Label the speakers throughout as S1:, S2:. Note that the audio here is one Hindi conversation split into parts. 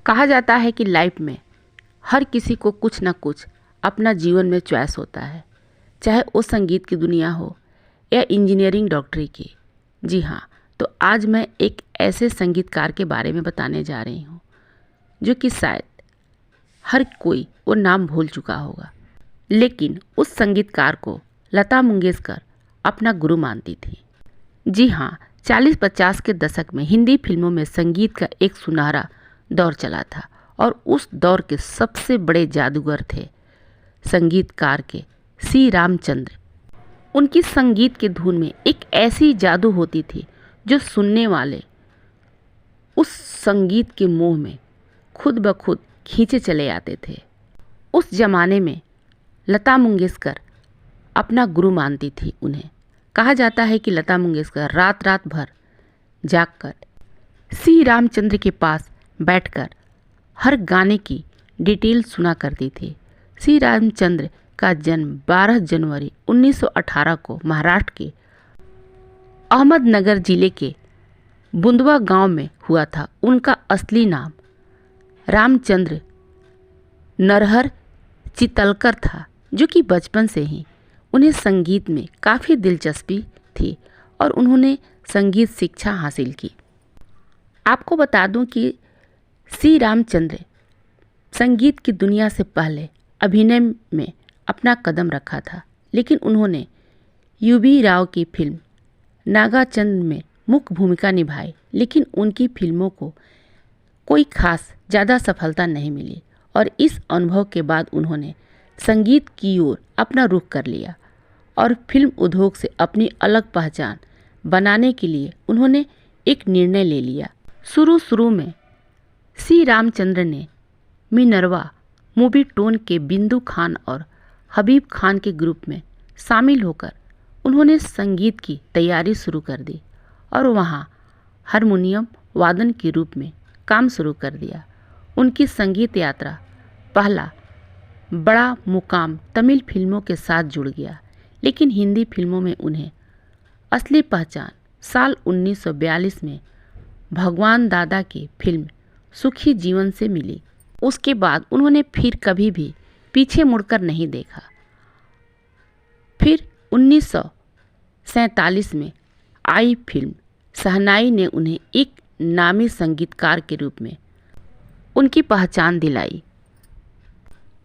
S1: कहा जाता है कि लाइफ में हर किसी को कुछ ना कुछ अपना जीवन में चॉइस होता है, चाहे वो संगीत की दुनिया हो या इंजीनियरिंग डॉक्टरी की। जी हाँ, तो आज मैं एक ऐसे संगीतकार के बारे में बताने जा रही हूँ जो कि शायद हर कोई वो नाम भूल चुका होगा, लेकिन उस संगीतकार को लता मंगेशकर अपना गुरु मानती थी। जी हाँ, 40-50 के दशक में हिंदी फिल्मों में संगीत का एक सुनहरा दौर चला था और उस दौर के सबसे बड़े जादूगर थे संगीतकार के सी रामचंद्र। उनकी संगीत के धुन में एक ऐसी जादू होती थी जो सुनने वाले उस संगीत के मोह में खुद ब खुद खींचे चले आते थे। उस जमाने में लता मंगेशकर अपना गुरु मानती थी उन्हें। कहा जाता है कि लता मंगेशकर रात रात भर जागकर सी रामचंद्र के पास बैठकर हर गाने की डिटेल सुना करती थी। सी रामचंद्र का जन्म 12 जनवरी 1918 को महाराष्ट्र के अहमदनगर जिले के बुंदवा गांव में हुआ था। उनका असली नाम रामचंद्र नरहर चितलकर था, जो कि बचपन से ही उन्हें संगीत में काफ़ी दिलचस्पी थी और उन्होंने संगीत शिक्षा हासिल की। आपको बता दूं कि सी रामचंद्र संगीत की दुनिया से पहले अभिनय में अपना कदम रखा था, लेकिन उन्होंने यूबी राव की फिल्म नागाचंद में मुख्य भूमिका निभाई, लेकिन उनकी फिल्मों को कोई खास ज़्यादा सफलता नहीं मिली और इस अनुभव के बाद उन्होंने संगीत की ओर अपना रुख कर लिया और फिल्म उद्योग से अपनी अलग पहचान बनाने के लिए उन्होंने एक निर्णय ले लिया। शुरू में सी रामचंद्र ने मिनर्वा मूवी टोन के बिंदु खान और हबीब खान के ग्रुप में शामिल होकर उन्होंने संगीत की तैयारी शुरू कर दी और वहाँ हारमोनियम वादन के रूप में काम शुरू कर दिया। उनकी संगीत यात्रा पहला बड़ा मुकाम तमिल फिल्मों के साथ जुड़ गया, लेकिन हिंदी फिल्मों में उन्हें असली पहचान साल 1942 में भगवान दादा की फिल्म सुखी जीवन से मिली। उसके बाद उन्होंने फिर कभी भी पीछे मुड़कर नहीं देखा। फिर 1947 में आई फिल्म शहनाई ने उन्हें एक नामी संगीतकार के रूप में उनकी पहचान दिलाई।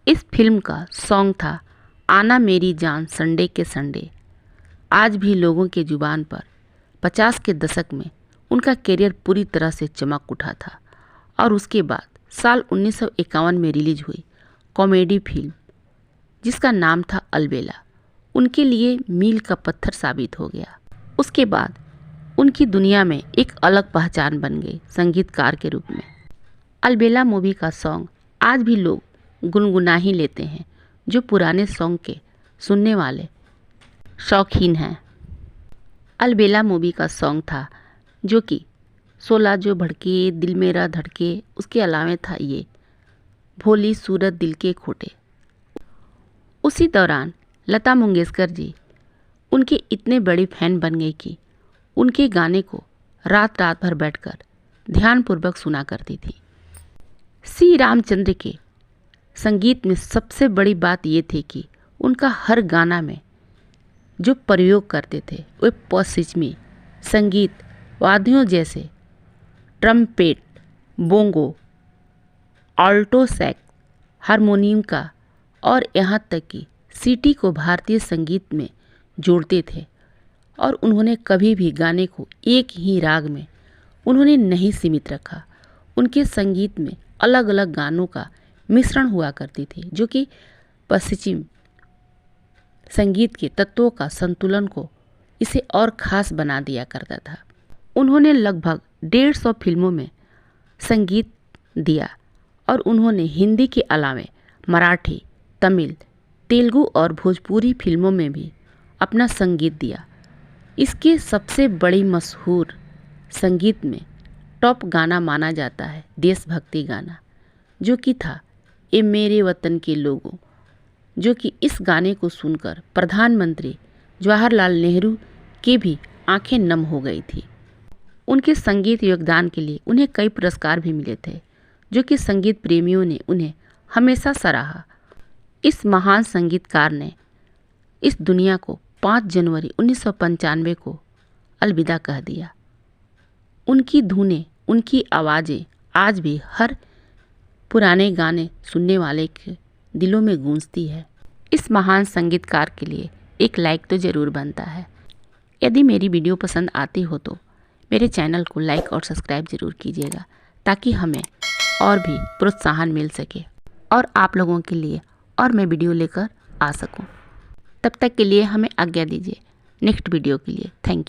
S1: इस फिल्म का सॉन्ग था आना मेरी जान संडे के संडे। आज भी लोगों के जुबान पर 50 के दशक में उनका करियर पूरी तरह से चमक उठा था और उसके बाद साल 1951 में रिलीज हुई कॉमेडी फिल्म जिसका नाम था अलबेला उनके लिए मील का पत्थर साबित हो गया। उसके बाद उनकी दुनिया में एक अलग पहचान बन गई संगीतकार के रूप में। अलबेला मूवी का सॉन्ग आज भी लोग गुनगुना ही लेते हैं, जो पुराने सॉन्ग के सुनने वाले शौकीन हैं। अलबेला मूवी का सॉन्ग था जो कि 16 जो भड़के दिल मेरा धड़के, उसके अलावा था ये भोली सूरत दिल के खोटे। उसी दौरान लता मंगेशकर जी उनके इतने बड़ी फैन बन गई कि उनके गाने को रात रात भर बैठकर ध्यानपूर्वक सुना करती थी। सी रामचंद्र के संगीत में सबसे बड़ी बात ये थी कि उनका हर गाना में जो प्रयोग करते थे वे पश्चिमी संगीत वाद्यों जैसे ट्रम्पेट, बोंगो, आल्टो सैक्स, हारमोनियम का और यहाँ तक कि सीटी को भारतीय संगीत में जोड़ते थे और उन्होंने कभी भी गाने को एक ही राग में उन्होंने नहीं सीमित रखा। उनके संगीत में अलग अलग गानों का मिश्रण हुआ करती थी, जो कि पश्चिम संगीत के तत्वों का संतुलन को इसे और ख़ास बना दिया करता था। उन्होंने लगभग 150 फिल्मों में संगीत दिया और उन्होंने हिंदी के अलावे मराठी, तमिल, तेलुगु और भोजपुरी फिल्मों में भी अपना संगीत दिया। इसके सबसे बड़ी मशहूर संगीत में टॉप गाना माना जाता है देशभक्ति गाना, जो कि था ए मेरे वतन के लोगों, जो कि इस गाने को सुनकर प्रधानमंत्री जवाहरलाल नेहरू की भी आंखें नम हो गई थी। उनके संगीत योगदान के लिए उन्हें कई पुरस्कार भी मिले थे। जो कि संगीत प्रेमियों ने उन्हें हमेशा सराहा। इस महान संगीतकार ने इस दुनिया को 5 जनवरी 1995 को अलविदा कह दिया। उनकी धुनें, उनकी आवाज़ें आज भी हर पुराने गाने सुनने वाले के दिलों में गूंजती है। इस महान संगीतकार के लिए एक लाइक तो ज़रूर बनता है। यदि मेरी वीडियो पसंद आती हो तो मेरे चैनल को लाइक और सब्सक्राइब ज़रूर कीजिएगा, ताकि हमें और भी प्रोत्साहन मिल सके और आप लोगों के लिए और मैं वीडियो लेकर आ सकूं। तब तक के लिए हमें आज्ञा दीजिए नेक्स्ट वीडियो के लिए। Thank you.